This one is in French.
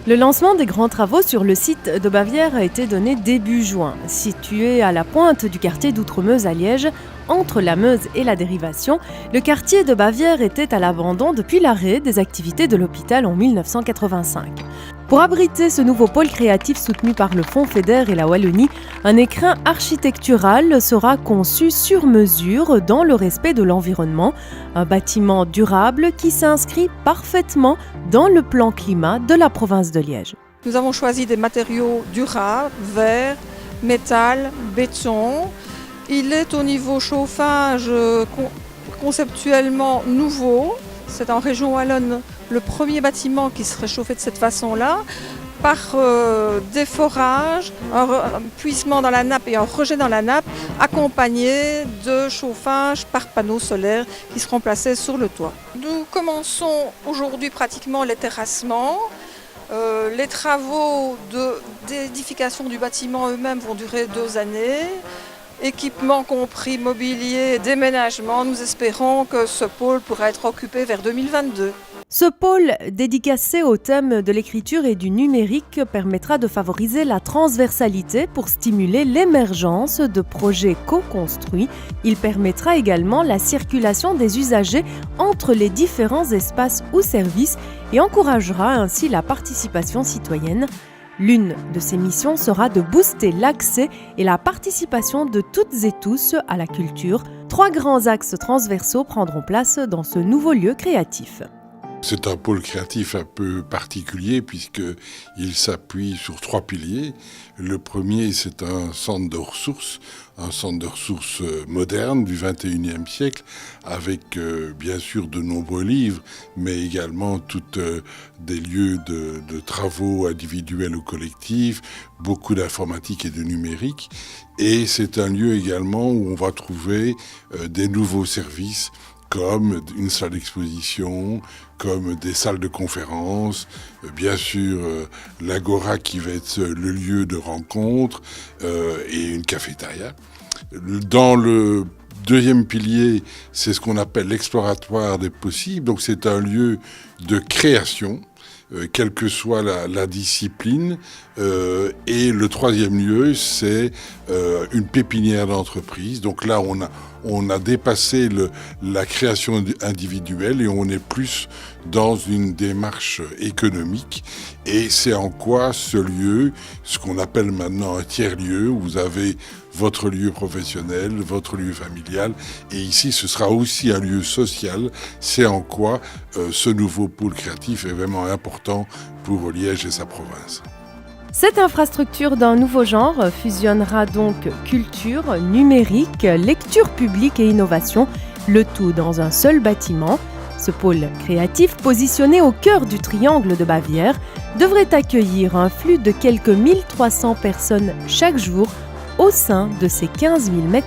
Le lancement des grands travaux sur le site de Bavière a été donné début juin. Situé à la pointe du quartier d'Outremeuse à Liège, entre la Meuse et la Dérivation, le quartier de Bavière était à l'abandon depuis l'arrêt des activités de l'hôpital en 1985. Pour abriter ce nouveau pôle créatif soutenu par le Fonds FEDER et la Wallonie, un écrin architectural sera conçu sur mesure dans le respect de l'environnement, un bâtiment durable qui s'inscrit parfaitement dans le plan climat de la province de Liège. Nous avons choisi des matériaux durables, verre, métal, béton. Il est au niveau chauffage conceptuellement nouveau. C'est en région wallonne le premier bâtiment qui serait chauffé de cette façon-là, par déforage, un puissement dans la nappe et un rejet dans la nappe, accompagné de chauffage par panneaux solaires qui seront placés sur le toit. Nous commençons aujourd'hui pratiquement les terrassements. Les travaux d'édification du bâtiment eux-mêmes vont durer 2 années. Équipement compris, mobilier, déménagement, nous espérons que ce pôle pourra être occupé vers 2022. Ce pôle dédicacé au thème de l'écriture et du numérique permettra de favoriser la transversalité pour stimuler l'émergence de projets co-construits. Il permettra également la circulation des usagers entre les différents espaces ou services et encouragera ainsi la participation citoyenne. L'une de ses missions sera de booster l'accès et la participation de toutes et tous à la culture. 3 grands axes transversaux prendront place dans ce nouveau lieu créatif. C'est un pôle créatif un peu particulier puisqu'il s'appuie sur 3 piliers. Le premier, c'est un centre de ressources moderne du XXIe siècle avec bien sûr de nombreux livres, mais également des lieux de travaux individuels ou collectifs, beaucoup d'informatique et de numérique. Et c'est un lieu également où on va trouver des nouveaux services comme une salle d'exposition, comme des salles de conférence, bien sûr l'Agora qui va être le lieu de rencontre et une cafétéria. Dans le deuxième pilier, c'est ce qu'on appelle l'exploratoire des possibles, donc c'est un lieu de création, quelle que soit la discipline. Et le troisième lieu, c'est une pépinière d'entreprise. Donc là, on a dépassé la création individuelle et on est plus dans une démarche économique. Et c'est en quoi ce lieu, ce qu'on appelle maintenant un tiers-lieu, où vous avez votre lieu professionnel, votre lieu familial, et ici ce sera aussi un lieu social. C'est en quoi ce nouveau pôle créatif est vraiment important pour Liège et sa province. Cette infrastructure d'un nouveau genre fusionnera donc culture, numérique, lecture publique et innovation, le tout dans un seul bâtiment. Ce pôle créatif, positionné au cœur du triangle de Bavière, devrait accueillir un flux de quelques 1300 personnes chaque jour au sein de ses 15 000 m².